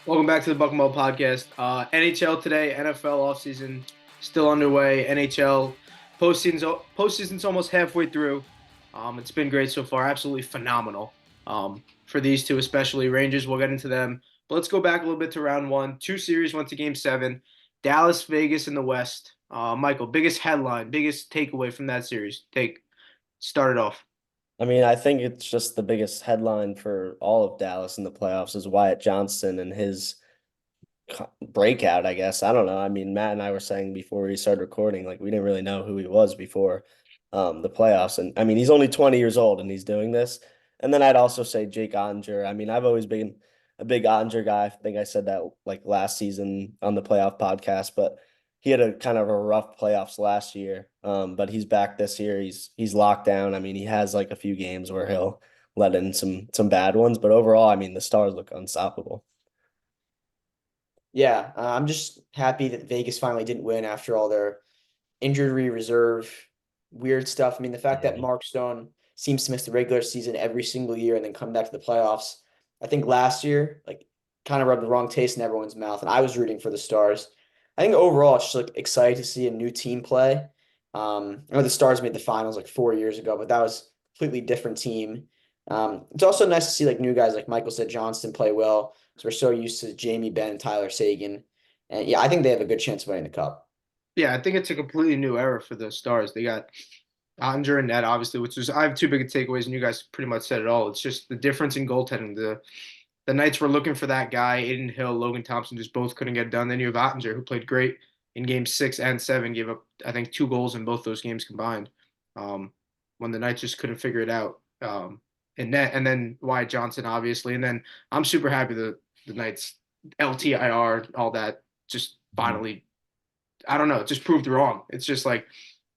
Welcome back to the Buckmall Podcast. NHL today, NFL offseason still underway. NHL postseason's almost halfway through. It's been great so far, absolutely phenomenal. For these two, especially Rangers, we'll get into them. But let's go back a little bit to round one. Two series went to Game 7. Dallas, Vegas in the West. Michael, biggest headline, biggest takeaway from that series. Start it off. I mean, I think it's just the biggest headline for all of Dallas in the playoffs is Wyatt Johnston and his breakout, I guess. I don't know. I mean, Matt and I were saying before we started recording, like we didn't really know who he was before the playoffs. And I mean, he's only 20 years old and he's doing this. And then I'd also say Jake Ottinger. I mean, I've always been a big Ottinger guy. I think I said that like last season on the playoff podcast, but he had a kind of a rough playoffs last year. But he's back this year. He's locked down. I mean, he has like a few games where he'll let in some bad ones, but overall, I mean, the Stars look unstoppable. Yeah, I'm just happy that Vegas finally didn't win after all their injury reserve, weird stuff. I mean, the fact that Yeah. Mark Stone seems to miss the regular season every single year and then come back to the playoffs. I think last year, like, kind of rubbed the wrong taste in everyone's mouth, and I was rooting for the Stars. I think overall, it's just like excited to see a new team play. I know the Stars made the finals like 4 years ago, but that was a completely different team. It's also nice to see like new guys like Michael said Johnston play well. So we're so used to Jamie Benn, Tyler Sagan, and yeah, I think they have a good chance of winning the cup. Yeah, I think it's a completely new era for the Stars. They got Ottinger and Net, obviously, which is I have two big takeaways, and you guys pretty much said it all. It's just the difference in goaltending. The Knights were looking for that guy, Aiden Hill, Logan Thompson, just both couldn't get it done. Then you have Ottinger, who played great in games 6 and 7, gave up I think 2 goals in both those games combined. Um, when the Knights just couldn't figure it out. In net, and then Wyatt Johnson, obviously, and then I'm super happy the Knights LTIR, all that, just finally I don't know, it just proved wrong. It's just like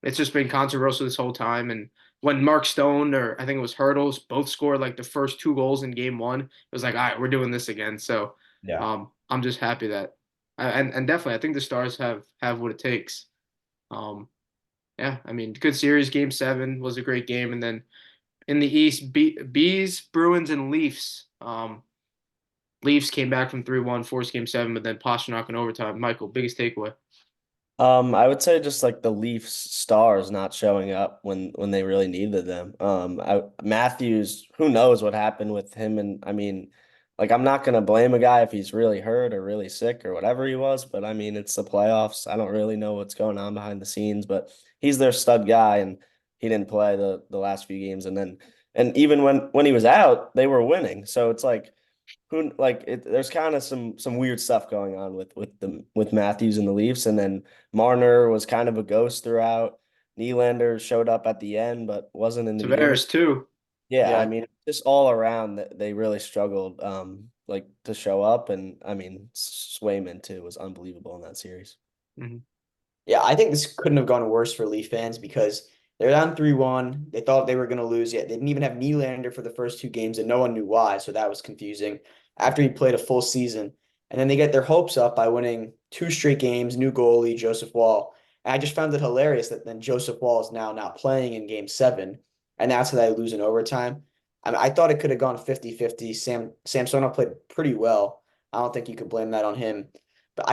it's just been controversial this whole time. And when Mark Stone or I think it was Hurdles both scored like the first 2 goals in game one, it was like, all right, we're doing this again. So Yeah. I'm just happy that and definitely I think the Stars have what it takes. Um, yeah, I mean, good series. Game 7 was a great game, and then in the East, Bees, Bruins, and Leafs. Leafs came back from 3-1, forced Game 7, but then Pastrnak in overtime. Michael, biggest takeaway. I would say just like the Leafs stars not showing up when they really needed them. Matthews, who knows what happened with him? And I mean, like I'm not gonna blame a guy if he's really hurt or really sick or whatever he was, but I mean it's the playoffs. I don't really know what's going on behind the scenes, but he's their stud guy and he didn't play the last few games. And even when he was out, they were winning. So it's like who like there's kind of some weird stuff going on with Matthews and the Leafs, and then Marner was kind of a ghost throughout. Nylander showed up at the end, but wasn't in the beginning. Tavares too. Yeah, I Yeah, mean, just all around that they really struggled, like to show up, and I mean, Swayman too was unbelievable in that series. Mhm. yeah, I think this couldn't have gone worse for Leaf fans because they're down 3-1. They thought they were going to lose yet. They didn't even have Nylander for the first two games, and no one knew why. So that was confusing after he played a full season. And then they get their hopes up by winning two straight games, new goalie, Joseph Wall. And I just found it hilarious that then Joseph Wall is now not playing in game 7. And that's how they lose in overtime. I thought it could have gone 50-50. Samsonov played pretty well. I don't think you could blame that on him. But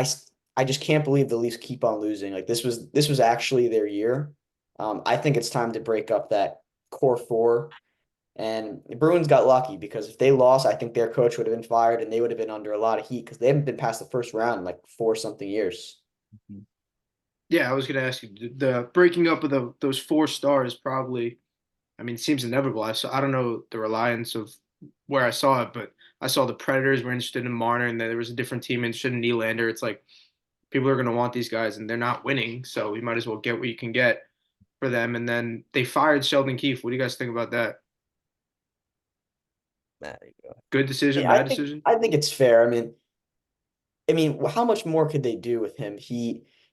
I just can't believe the Leafs keep on losing. Like this was actually their year. I think it's time to break up that core four. And the Bruins got lucky because if they lost, I think their coach would have been fired and they would have been under a lot of heat because they haven't been past the first round in like four something years. Yeah, I was going to ask you the breaking up of those 4 stars probably. I mean, it seems inevitable. I don't know the reliance of where I saw it, but I saw the Predators were interested in Marner, and then there was a different team interested in Nylander. It's like people are going to want these guys, and they're not winning, so you might as well get what you can get for them. And then they fired Sheldon Keefe. What do you guys think about that? There you go. Good decision, Yeah, I bad think decision? I think it's fair. I mean, how much more could they do with him?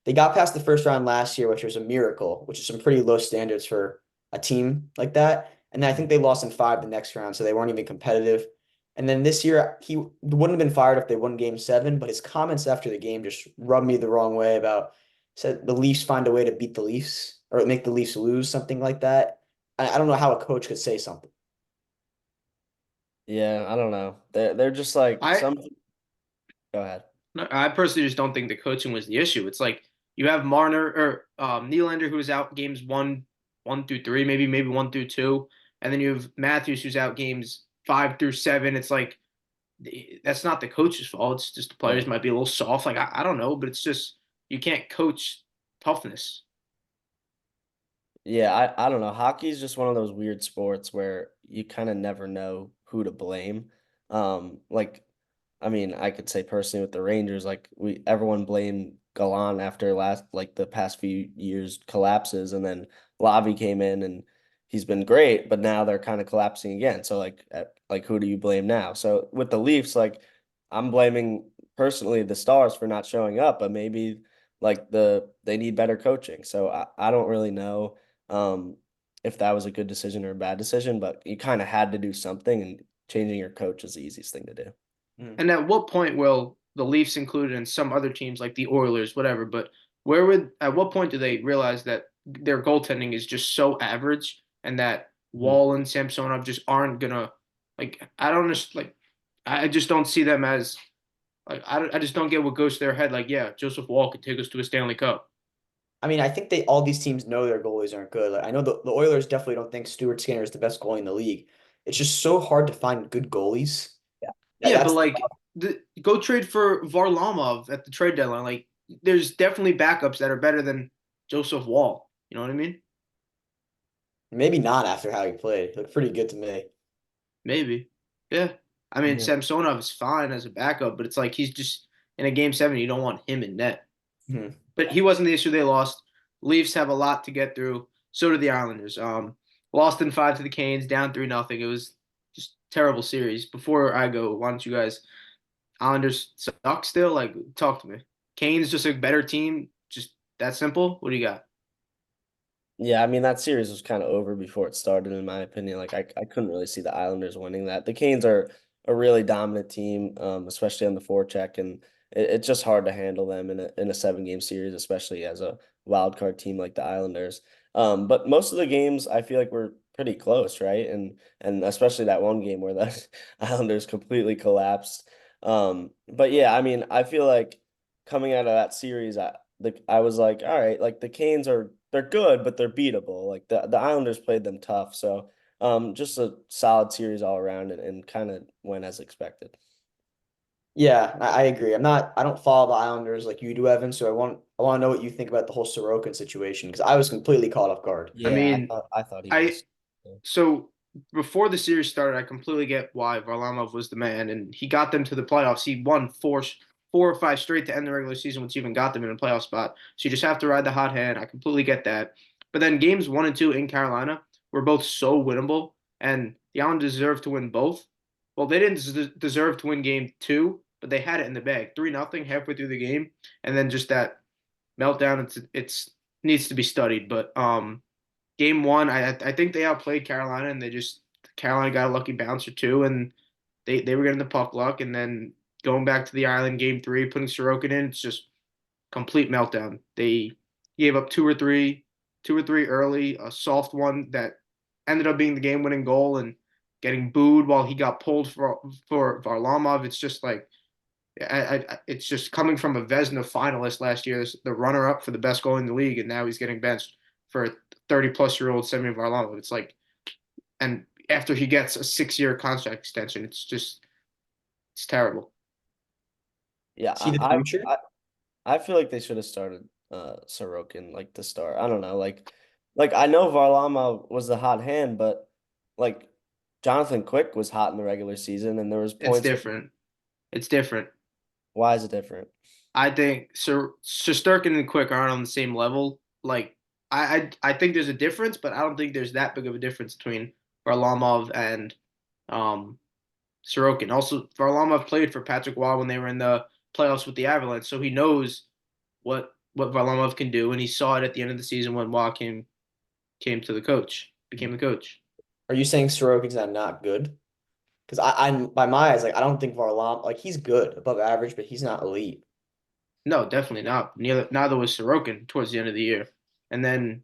They got past the first round last year, which was a miracle, which is some pretty low standards for a team like that. And then I think they lost in five the next round, so they weren't even competitive. And then this year, he wouldn't have been fired if they won game 7, but his comments after the game just rubbed me the wrong way about said the Leafs find a way to beat the Leafs or make the Leafs lose, something like that. I don't know how a coach could say something. Yeah, I don't know. They're just like I some. Go ahead. No, I personally just don't think the coaching was the issue. It's like you have Marner or Nylander who's out games one through three, maybe one through two, and then you have Matthews who's out games 5 through 7. It's like that's not the coach's fault. It's just the players Yeah. might be a little soft. Like I don't know, but it's just you can't coach toughness. Yeah, I don't know. Hockey is just one of those weird sports where you kind of never know who to blame. Like I mean, I could say personally with the Rangers, like everyone blamed Gallant after the past few years collapses, and then Lavi came in and he's been great, but now they're kind of collapsing again. So like who do you blame now? So with the Leafs, like I'm blaming personally the Stars for not showing up, but maybe like they need better coaching. So I don't really know if that was a good decision or a bad decision, but you kind of had to do something, and changing your coach is the easiest thing to do. Mm. And at what point will the Leafs included in some other teams like the Oilers, whatever, but where would at what point do they realize that their goaltending is just so average and that Mhm. Wall and Samsonov just aren't gonna like I don't just like I just don't see them as like I just don't get what goes to their head like yeah Joseph Wall could take us to a Stanley Cup. I mean, I think all these teams know their goalies aren't good. Like, I know the Oilers definitely don't think Stuart Skinner is the best goalie in the league. It's just so hard to find good goalies. Yeah. Yeah, but That's the like go trade for Varlamov at the trade deadline. Like there's definitely backups that are better than Joseph Wall. You know what I mean? maybe not after how he played. Looked pretty good to me. Maybe. Yeah. I mean, Yeah. Samsonov is fine as a backup, but it's like he's just in a game seven, you don't want him in net. Mhm. But he wasn't the issue they lost. Leafs have a lot to get through. So do the Islanders. Lost in five to the Canes, down 3-0. It was just terrible series. Before I go, why don't you guys Islanders suck still? Like talk to me. Canes just a better team, just that simple. What do you got? Yeah, I mean that series was kind of over before it started, in my opinion. Like I couldn't really see the Islanders winning that. The Canes are a really dominant team, especially on the forecheck, and it's just hard to handle them in a 7 game series, especially as a wild card team like the Islanders. But most of the games I feel like were pretty close, right? And especially that one game where the Islanders completely collapsed. But yeah, I mean, I feel like coming out of that series, I was like, all right, like the Canes they're good, but they're beatable. Like the Islanders played them tough. So just a solid series all around and kind of went as expected. Yeah, I agree. I don't follow the Islanders like you do, Evan, so I want to know what you think about the whole Sorokin situation because I was completely caught off guard. I Yeah, mean, I thought he I was. Yeah. so before the series started, I completely get why Varlamov was the man, and he got them to the playoffs. He won four or five straight to end the regular season, which even got them in a playoff spot. So you just have to ride the hot hand. I completely get that. But then games 1 and 2 in Carolina were both so winnable, and the Islanders deserved to win both. Well, they didn't deserve to win game two, but they had it in the bag. 3-0 halfway through the game, and then just that meltdown. It's needs to be studied, but game one, I think they outplayed Carolina, and they just Carolina got a lucky bounce or two, and they were getting the puck luck, and then going back to the island, game three, putting Sorokin in, it's just complete meltdown. They gave up two or three early, a soft one that ended up being the game-winning goal, and getting booed while he got pulled for Varlamov. It's just like it's just coming from a Vezina finalist last year, the runner-up for the best goal in the league, and now he's getting benched for a 30-plus-year-old Semyon Varlamov. It's like, and after he gets a 6-year contract extension, it's terrible. Yeah, See the future? I feel like they should have started Sorokin like to start. I don't know, like I know Varlamov was the hot hand, but like Jonathan Quick was hot in the regular season, and there was It's points. different. It's different. Why is it different? I think Shesterkin and Quick aren't on the same level. Like I think there's a difference, but I don't think there's that big of a difference between Varlamov and um Sorokin. Also, Varlamov played for Patrick Waugh when they were in the playoffs with the Avalanche, so he knows what Varlamov can do, and he saw it at the end of the season when Waugh came to the coach, became the coach. Are you saying Sorokin's not good? Because I by my eyes, like I don't think Varlam like he's good, above average, but he's not elite. No, definitely not. Neither was Sorokin towards the end of the year, and then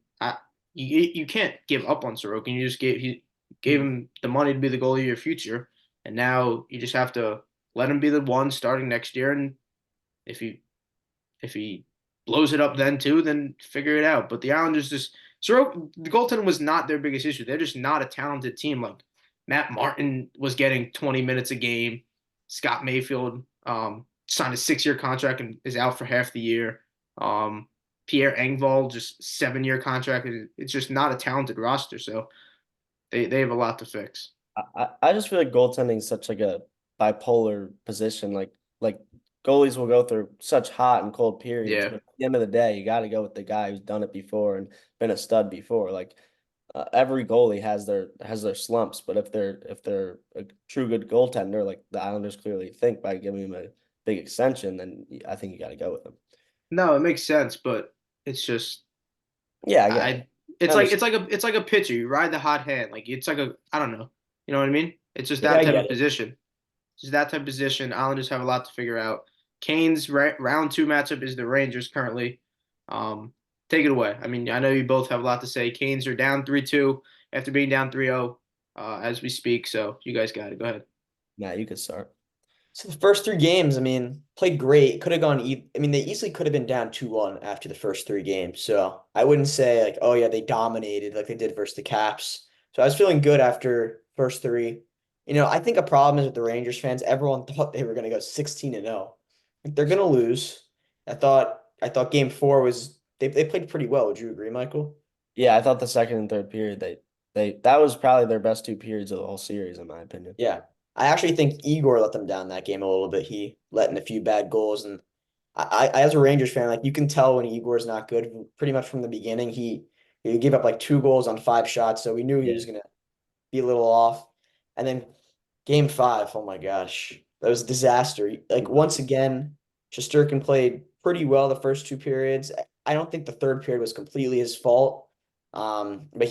you can't give up on Sorokin. You just gave him the money to be the goalie of your future, and now you just have to let him be the one starting next year and If he blows it up then too, then figure it out. But the Islanders just the goaltending was not their biggest issue. They're just not a talented team. Like Matt Martin was getting 20 minutes a game. Scott Mayfield signed a 6-year contract and is out for half the year. Pierre Engvall just 7-year contract. It's just not a talented roster. So they have a lot to fix. I just feel like goaltending is such like a bipolar position. Like goalies will go through such hot and cold periods, Yeah. but at the end of the day, you got to go with the guy who's done it before and been a stud before. Like every goalie has their slumps, but if they're a true good goaltender, like the Islanders clearly think by giving him a big extension, then I think you got to go with them. No, it makes sense, but it's just Yeah, I get it. I it's like a pitcher. You ride the hot hand. Like it's like a I don't know. You know what I mean? It's just Yeah, that I type get of it. position. It's just that type of position. Islanders have a lot to figure out. Canes round two matchup is the Rangers currently. Um, take it away. I mean, I know you both have a lot to say. Canes are down 3-2 after being down 3-0 as we speak. So you guys got it. Go ahead. Yeah, you could start. So the first three games, I mean, played great. Could have gone. I mean, they easily could have been down 2-1 after the first three games. So I wouldn't say like, oh yeah, they dominated like they did versus the Caps. So I was feeling good after first three. I think a problem is with the Rangers fans. Everyone thought they were going to go 16-0. Like, they're going to lose. I thought game four was they played pretty well. Would you agree, Michael? Yeah, I thought the second and third period they that was probably their best two periods of the whole series, in my opinion. Yeah. I actually think Igor let them down that game a little bit. He let in a few bad goals, and as a Rangers fan, like you can tell when Igor's not good pretty much from the beginning. He gave up like 2 goals on 5 shots, so we knew he Yeah. was gonna be a little off. And then game five, oh my gosh, that was a disaster. Like once again, Shesterkin played pretty well the first two periods. I don't think the third period was completely his fault. But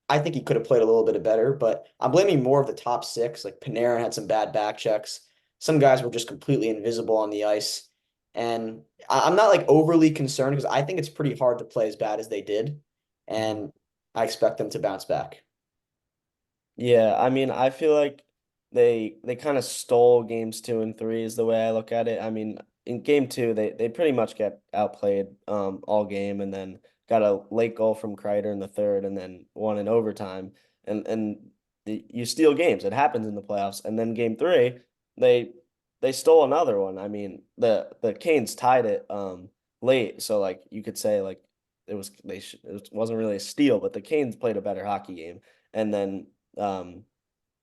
I think he could have played a little bit better, but I'm blaming more of the top six. Like Panarin had some bad back checks. Some guys were just completely invisible on the ice. And I'm not like overly concerned because I think it's pretty hard to play as bad as they did. And I expect them to bounce back. Yeah, I mean, I feel like they kind of stole games two and three is the way I look at it. I mean, in game two, they pretty much get outplayed all game and then got a late goal from Kreider in the third and then won in overtime. And you steal games. It happens in the playoffs. And then game three, they they stole another one. I mean, the Canes tied it late, so like you could say like it wasn't really a steal, but the Canes played a better hockey game. And then um,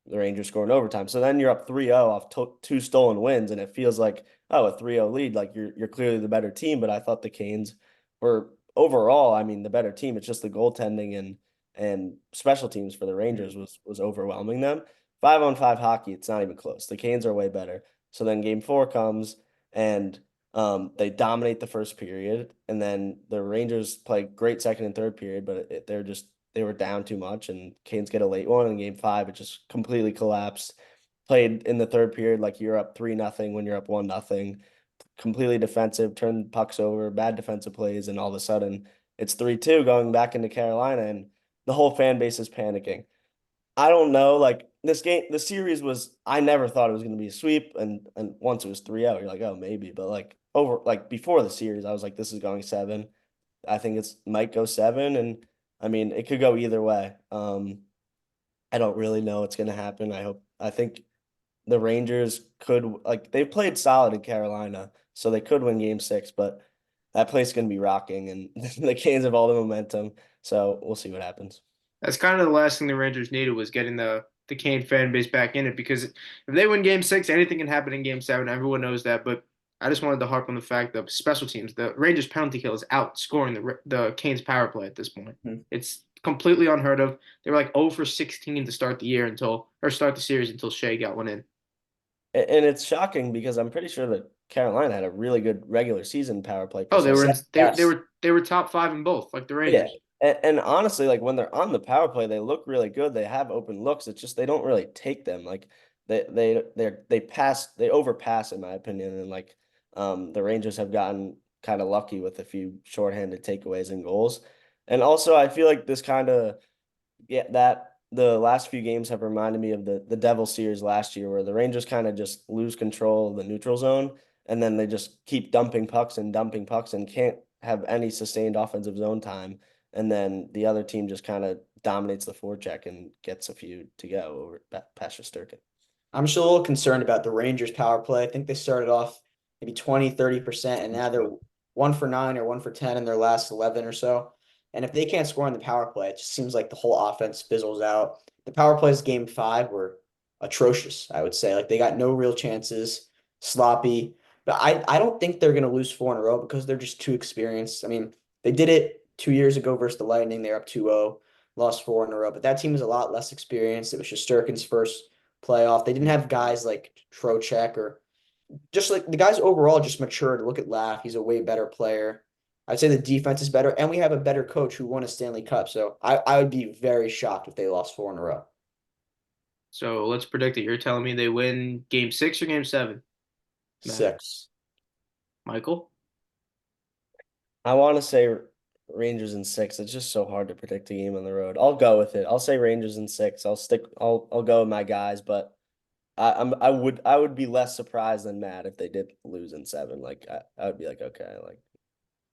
the Rangers score in overtime. So then you're up 3-0 off two stolen wins, and it feels like, oh, a 3-0 lead, like you're clearly the better team. But I thought the Canes were overall, I mean, the better team. It's just the goaltending and special teams for the Rangers was overwhelming them. 5-on-5 hockey, it's not even close. The Canes are way better. So then game four comes and they dominate the first period, and then the Rangers play great second and third period, but they were down too much, and Canes get a late one. In game five, it just completely collapsed. Played in the third period like you're up 3-0 when you're up 1-0. Completely defensive, turn pucks over, bad defensive plays, and all of a sudden it's 3-2 going back into Carolina, and the whole fan base is panicking. I don't know. Like the series was. I never thought it was going to be a sweep, and once it was 3-0, you're like, oh, maybe. But like before the series, I was like, this is going seven. I think it's might go seven, and I mean it could go either way. I don't really know what's going to happen. I think the Rangers could like they played solid in Carolina, so they could win Game 6, but that place is going to be rocking, and the Canes have all the momentum. So we'll see what happens. That's kind of the last thing the Rangers needed was getting the Kane fan base back in it because if they win Game 6, anything can happen in Game 7. Everyone knows that, but I just wanted to harp on the fact that special teams, the Rangers penalty kill is outscoring the Canes power play at this point. Mhm. It's completely unheard of. They were like 0 for 16 to start the year start the series until Shea got one in. And it's shocking because I'm pretty sure that Carolina had a really good regular season power play Oh, they were in, percentage. Yes. they were top five in both, like the Yeah. Rangers. And honestly, like when they're on the power play, they look really good. They have open looks. It's just they don't really take them. Like they overpass in my opinion. And like the Rangers have gotten kind of lucky with a few shorthanded takeaways and goals. And also I feel like this kind of yeah, that the last few games have reminded me of the Devil series last year where the Rangers kind of just lose control of the neutral zone and then they just keep dumping pucks and can't have any sustained offensive zone time. And then the other team just kind of dominates the forecheck and gets a few to go over past Shesterkin. I'm just a little concerned about the Rangers power play. I think they started off maybe 20, 30%, and now they're 1 for 9 or 1 for 10 in their last 11 or so. And if they can't score on the power play, it just seems like the whole offense fizzles out. The power plays game 5 were atrocious, I would say. Like they got no real chances, sloppy. But I don't think they're going to lose 4 in a row because they're just too experienced. I mean, they did it 2 years ago versus the Lightning. They're up 2-0, lost 4 in a row. But that team is a lot less experienced. It was Shesterkin's first playoff. They didn't have guys like Trocheck or just like the guys overall just matured. Look at Laugh. He's a way better player. I'd say the defense is better, and we have a better coach who won a Stanley Cup. So I would be very shocked if they lost 4 in a row. So let's predict it. You're telling me they win game 6 or game 7? Matt. 6. Michael? I want to say Rangers in 6. It's just so hard to predict a game on the road. I'll go with it. I'll say Rangers in 6. I'll go with my guys, but I would be less surprised than Matt if they did lose in 7. Like I would be like, okay, like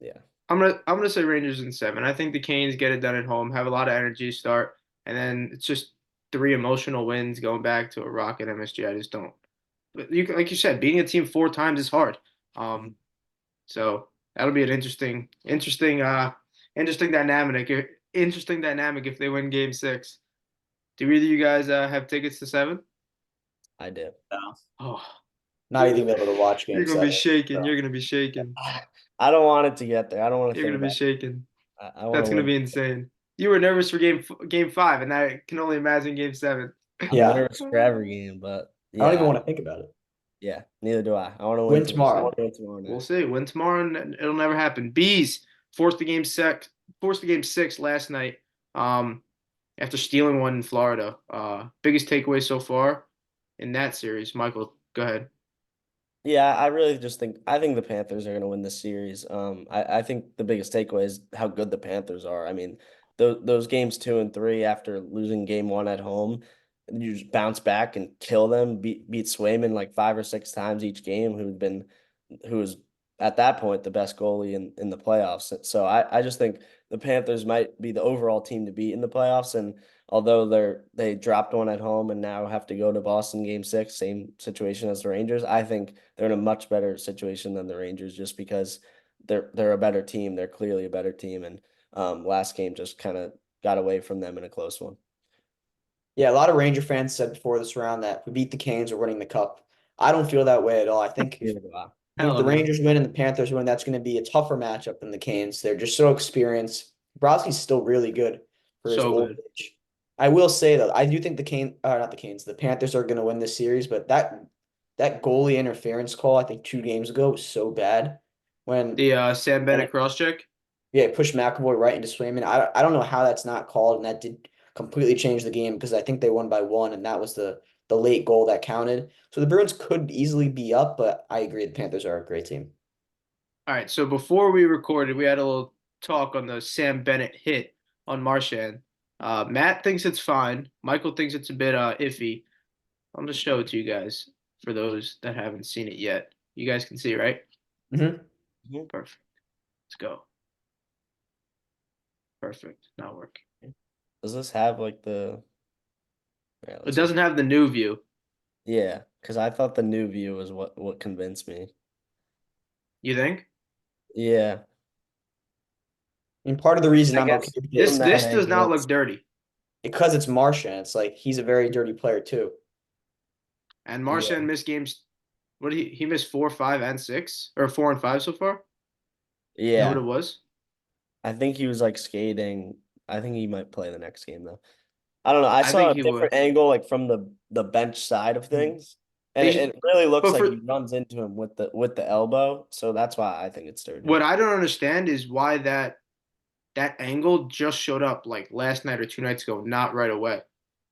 yeah. I'm gonna say Rangers in 7. I think the Canes get it done at home, have a lot of energy start, and then it's just 3 emotional wins going back to a Rocket MSG. I just don't. But like you said, beating a team 4 times is hard. So that'll be an interesting dynamic. Interesting dynamic if they win game 6. Do either of you guys have tickets to 7? I do. No. Oh, Not even able to watch game you're gonna be 7. shaking. So. You're gonna be shaking. I don't want it to get there. I don't want to You're think gonna be about shaking. it. I want That's to gonna win. be insane. You were nervous for game 5, and I can only imagine game 7. I'm Yeah. nervous for every game, but I don't even yeah, want to think about it. yeah. Neither do I. I want to Win win tomorrow. I tomorrow. want to win tomorrow We'll night. see. Win tomorrow, and it'll never happen. Bees forced the game 6 last night. After stealing one in Florida. Biggest takeaway so far in that series. Michael, go ahead. Yeah, I really just think the Panthers are going to win this series. I think the biggest takeaway is how good the Panthers are. I mean, those games 2 and 3 after losing game 1 at home, you just bounce back and kill them. Beat Swayman like 5 or 6 times each game. Who was at that point the best goalie in the playoffs. So I just think the Panthers might be the overall team to beat in the playoffs. And although they dropped one at home and now have to go to Boston game 6, same situation as the Rangers, I think they're in a much better situation than the Rangers just because they're a better team. They're clearly a better team. And last game just kind of got away from them in a close one. Yeah, a lot of Ranger fans said before this round that if we beat the Canes, we're winning the cup. I don't feel that way at all. I think if the Rangers win and the Panthers win, that's going to be a tougher matchup than the Canes. They're just so experienced. Brodsky's still really good for his old age. I will say though, I do think the Panthers are going to win this series, but that goalie interference call, I think 2 games ago was so bad when the Sam Bennett cross check. Yeah, pushed McAvoy right into Swayman. I don't know how that's not called, and that did completely change the game because I think they won by 1, and that was the late goal that counted. So the Bruins could easily be up, but I agree the Panthers are a great team. All right, so before we recorded, we had a little talk on the Sam Bennett hit on Marchand. Matt thinks it's fine. Michael thinks it's a bit iffy. I'll just show it to you guys for those that haven't seen it yet. You guys can see, right? Mm-hmm. Perfect. Let's go. Perfect. Not working. Does this have like the? Yeah, It doesn't have the new view. Yeah, because I thought the new view was what convinced me. You think? Yeah. I mean, part of the reason I I'm guess okay with This it does not look dirty. because it's Marchand. It's like he's a very dirty player too. And Marchand missed games. What did he missed 4, 5, and 6, or 4 and 5 so far? You know Yeah. what it was? I think he was like skating. I think he might play the next game though. I don't know. I saw think a he different would. angle like from the bench side of things. And They- it really looks but like for- he runs into him with the elbow. So that's why I think it's dirty. What I don't understand is why that angle just showed up like last night or 2 nights ago, not right away.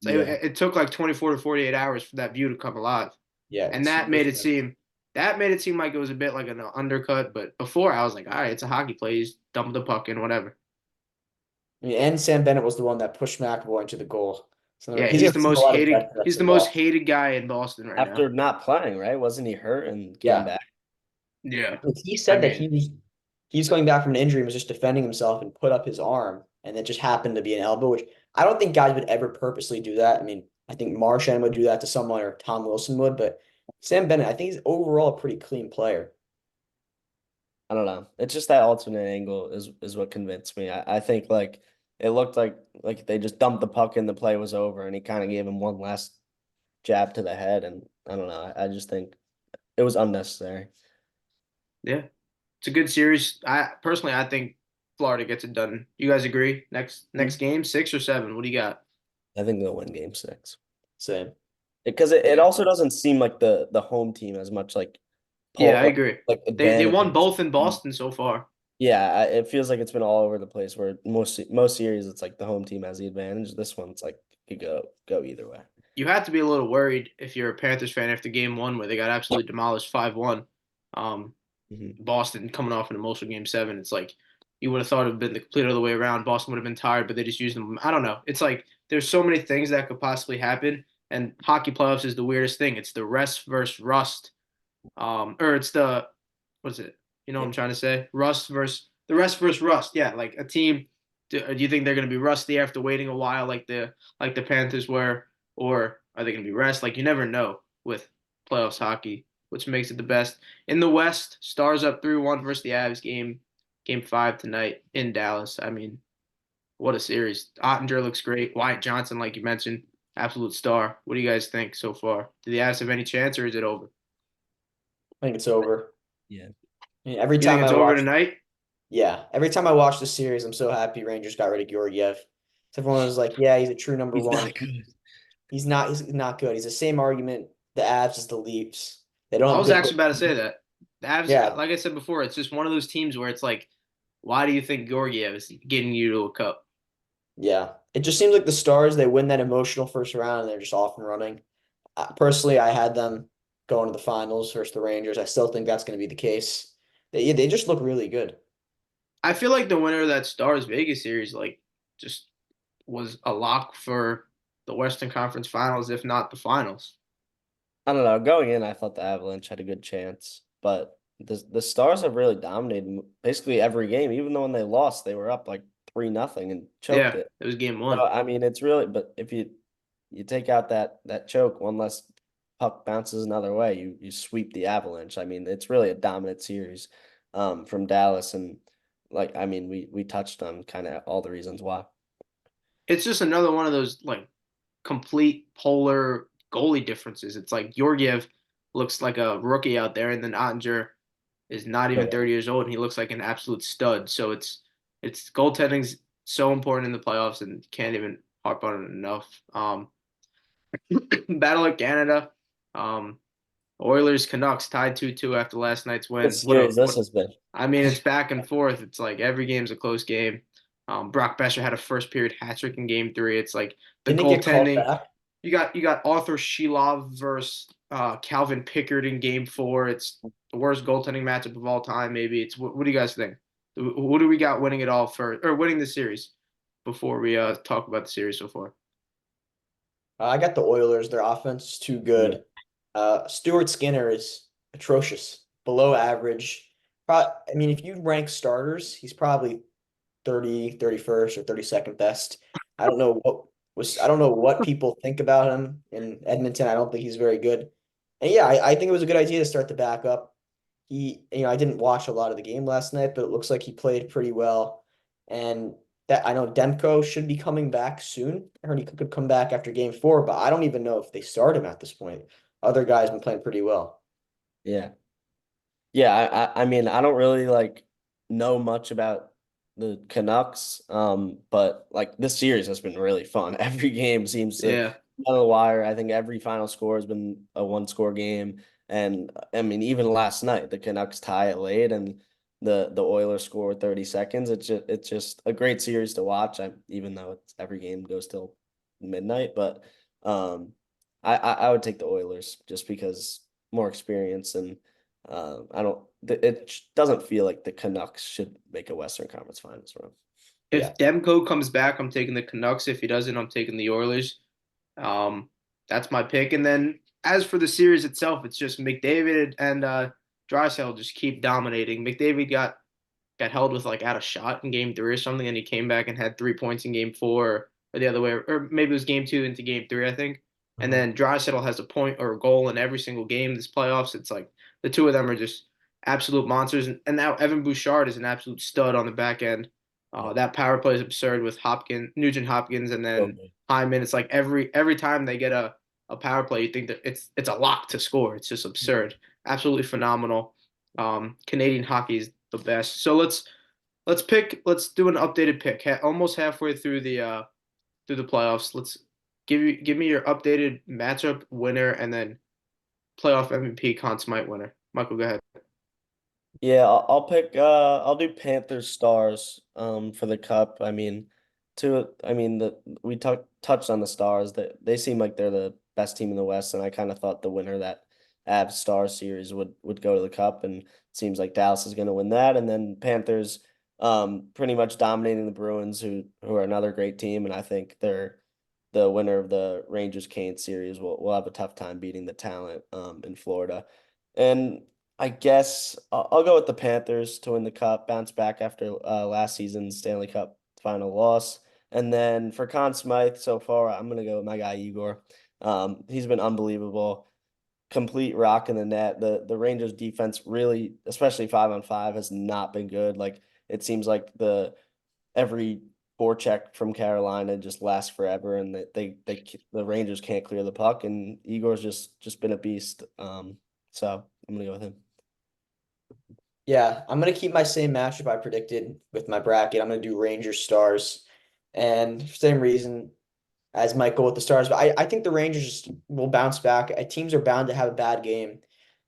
So Yeah. it took like 24 to 48 hours for that view to come alive. Yeah, And that made it seem like it was a bit like an undercut. But before I was like, all right, it's a hockey play. He's dumped the puck in, whatever. I mean, and Sam Bennett was the one that pushed McAvoy into the goal. So Yeah, he's he's gonna the see a most lot of hated. death threats He's the in most Boston. hated guy in Boston right now. After not playing, right? Wasn't he hurt and came Yeah. back? Yeah. He I said that mean, he's coming back from an injury and was just defending himself and put up his arm, and it just happened to be an elbow, which I don't think guys would ever purposely do that. I mean, I think Marchand would do that to someone or Tom Wilson would, but Sam Bennett, I think he's overall a pretty clean player. I don't know. It's just that alternate angle is what convinced me. I think like it looked like they just dumped the puck and the play was over, and he kind of gave him one last jab to the head, and I don't know. I just think it was unnecessary. yeah, it's a good series. I think Florida gets it done. You guys agree? Next game, 6 or 7. What do you got? I think they'll win game 6 Same. because it Yeah. also doesn't seem like the home team has much like Yeah, I pull agree. like They won advantages. both in Boston so far. Yeah, it feels like it's been all over the place. Where most series it's like the home team has the advantage. This one's like could go either way. You have to be a little worried if you're a Panthers fan after game 1 where they got absolutely demolished 5-1. Um, Mhm. Boston coming off an emotional game 7. It's like you would have thought it would have been the complete other way around. Boston would have been tired, but they just used them. I don't know. It's like there's so many things that could possibly happen. And hockey playoffs is the weirdest thing. It's the rest versus rust. Or it's the what's it? You know what I'm trying to say? Rust versus the rest versus rust. Yeah, like a team. Do you think they're going to be rusty after waiting a while, like the Panthers were, or are they going to be rest? Like you never know with playoffs hockey, which makes it the best. In the West, Stars up 3-1 versus the Avs game 5 tonight in Dallas. I mean, what a series. Ottinger looks great. Wyatt Johnson, like you mentioned, absolute star. What do you guys think so far? Do the Avs have any chance, or is it over? I think it's over. Yeah. I mean, every You think time I it's over watch, tonight? yeah, every time I watch the series, I'm so happy Rangers got rid of Georgiev. Everyone was like, yeah, he's a true number He's one. not good. He's not good. He's the same argument the Avs as the Leafs. They don't I have was good actually about to say goaltending. that. The Avs, Yeah, like I said before, it's just one of those teams where it's like, why do you think Georgiev is getting you to a cup? yeah. It just seems like the Stars, they win that emotional first round and they're just off and running. Personally, I had them going to the finals versus the Rangers. I still think that's going to be the case. They just look really good. I feel like the winner of that Stars Vegas series, like, just was a lock for the Western Conference Finals, if not the finals. I don't know. Going in, I thought the Avalanche had a good chance, but the Stars have really dominated basically every game. Even though when they lost, they were up like 3-0 and choked Yeah, it. it was game So 1. I mean, it's really. But if you take out that choke, one less puck bounces another way, you sweep the Avalanche. I mean, it's really a dominant series, from Dallas, and like I mean, we touched on kind of all the reasons why. It's just another one of those like complete polar goalie differences. It's like Georgiev looks like a rookie out there, and then Ottinger is not even Yeah. 30 years old, and he looks like an absolute stud. So it's goaltending's so important in the playoffs, and can't even harp on it enough. Battle of Canada, um, Oilers Canucks tied 2-2 after last night's Good win. series this has been. I mean, it's back and forth. It's like every game's a close game. Brock Besser had a first period hat trick in game 3. It's like the Didn't it get called goaltending. back? You got Arthur Shilov versus Calvin Pickard in game 4. It's the worst goaltending matchup of all time. Maybe it's what do you guys think? Who do we got winning it all for or winning the series before we talk about the series so far? I got the Oilers. Their offense is too Yeah. good. Stuart Skinner is atrocious, below average. I mean, if you rank starters, he's probably 31st or 32nd best. I don't know what people think about him in Edmonton. I don't think he's very good. And yeah, I think it was a good idea to start the backup. I didn't watch a lot of the game last night, but it looks like he played pretty well. And that I know Demko should be coming back soon. I heard he could come back after game 4, but I don't even know if they start him at this point. Other guys been playing pretty well. Yeah. Yeah, I mean, I don't really like know much about the Canucks, but like this series has been really fun. Every game seems to Yeah, on the wire. I think every final score has been a one-score game, and I mean, even last night the Canucks tie it late, and the Oilers score with 30 seconds. It's just a great series to watch. Even though it's every game goes till midnight, but um, I would take the Oilers just because more experience and. I don't. Doesn't feel like the Canucks should make a Western Conference Finals run. Yeah. if Demko comes back, I'm taking the Canucks. If he doesn't, I'm taking the Oilers. Um, that's my pick. And then as for the series itself, it's just McDavid and Draisaitl just keep dominating. McDavid got held with like out of shot in game 3 or something, and he came back and had 3 points in game 4, or the other way, or maybe it was game 2 into game 3, I think. And Mhm. then Draisaitl has a point or a goal in every single game this playoffs. It's like the two of them are just absolute monsters. And now Evan Bouchard is an absolute stud on the back end. Yeah. That power play is absurd with Nugent Hopkins, and So then good. Hyman. It's like every time they get a power play, you think that it's a lock to score. It's just absurd, absolutely phenomenal. Canadian hockey is the best. So let's do an updated pick. Almost halfway through the playoffs. Let's give me your updated matchup winner and then playoff MVP Conn Smythe winner. Michael, go ahead. Yeah, I'll pick I'll do Panthers Stars for the cup. I mean, we touched on the Stars, that they seem like they're the best team in the West, and I kind of thought the winner of that Avs Stars series would go to the cup, and it seems like Dallas is going to win that, and then Panthers pretty much dominating the Bruins, who are another great team, and I think they're the winner of the Rangers Canes series will have a tough time beating the talent in Florida. And I guess I'll go with the Panthers to win the cup, bounce back after last season's Stanley Cup final loss. And then for Conn Smythe so far, I'm gonna go with my guy Igor. He's been unbelievable, complete rock in the net. The Rangers defense really, especially 5-on-5, has not been good. Like it seems like every forecheck from Carolina just lasts forever, and the Rangers can't clear the puck, and Igor's just been a beast. So I'm gonna go with him. Yeah, I'm gonna keep my same matchup I predicted with my bracket. I'm gonna do Rangers Stars, and for same reason as Michael with the Stars. But I think the Rangers just will bounce back. Teams are bound to have a bad game.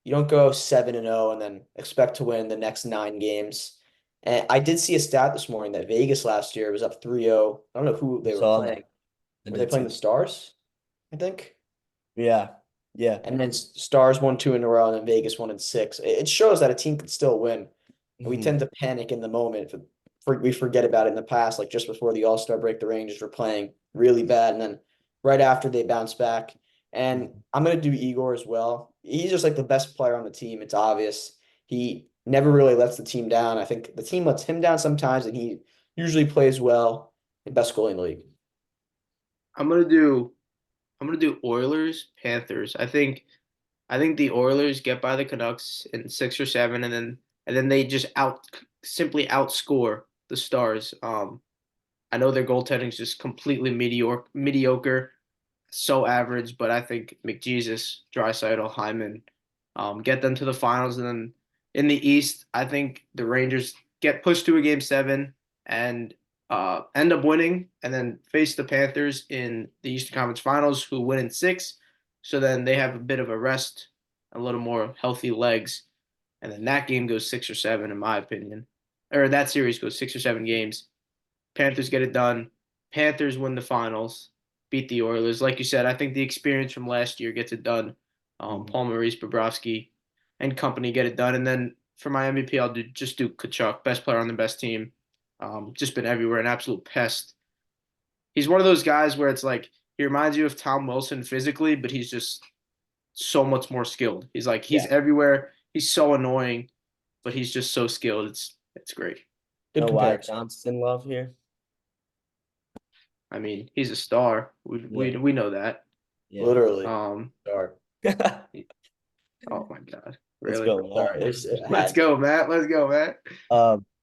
You don't go 7-0 and then expect to win the next 9 games. And I did see a stat this morning that Vegas last year was up 3-0. I don't know who I they were saw that. playing. I Were they did see playing the that. Stars? I think. Yeah. Yeah. And then Stars won 2 in a row, and then Vegas won in 6. It shows that a team can still win. And we Mhm. tend to panic in the moment. We forget about it in the past, like just before the All-Star break, the Rangers were playing really bad, and then right after they bounced back. And Mhm. I'm gonna do Igor as well. He's just like the best player on the team. It's obvious. He never really lets the team down. I think the team lets him down sometimes, and he usually plays well. The best goalie in the league. I'm gonna do I'm gonna do Oilers Panthers. I think the Oilers get by the Canucks in 6 or 7, and then they just simply outscore the Stars. I know their goaltending is just completely mediocre, so average, but I think McJesus, Draisaitl, Hyman, get them to the finals, and then in the East, I think the Rangers get pushed to a game 7 and end up winning, and then face the Panthers in the Eastern Conference Finals, who win in 6. So then they have a bit of a rest, a little more healthy legs, and then that game goes 6 or 7, in my opinion, or that series goes 6 or 7 games. Panthers get it done. Panthers win the finals, beat the Oilers. Like you said, I think the experience from last year gets it done. Mhm. Paul Maurice, Bobrovsky, and company get it done. And then for my MVP, I'll just do Kachuk, best player on the best team. Just been everywhere, an absolute pest. He's one of those guys where it's like he reminds you of Tom Wilson physically, but he's just so much more skilled. He's Yeah. everywhere. He's so annoying, but he's just so skilled. It's great. Good No Wyatt comparison. Johnston love here. I mean, he's a star. We Yeah. we we know that. Yeah. Literally. Um, Sorry. oh my God, Let's really? go, Sorry. Matt. It Let's had to. go, Matt. Let's go, Matt.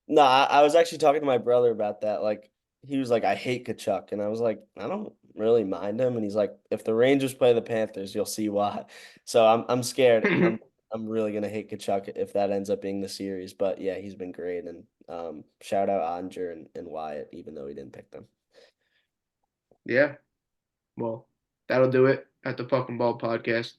No, I was actually talking to my brother about that. Like, he was like, I hate Kachuk. And I was like, I don't really mind him. And he's like, if the Rangers play the Panthers, you'll see why. So I'm scared. I'm really gonna hate Kachuk if that ends up being the series. But yeah, he's been great. And shout out Anger and Wyatt, even though he didn't pick them. Yeah. Well, that'll do it at the Puck and Ball podcast.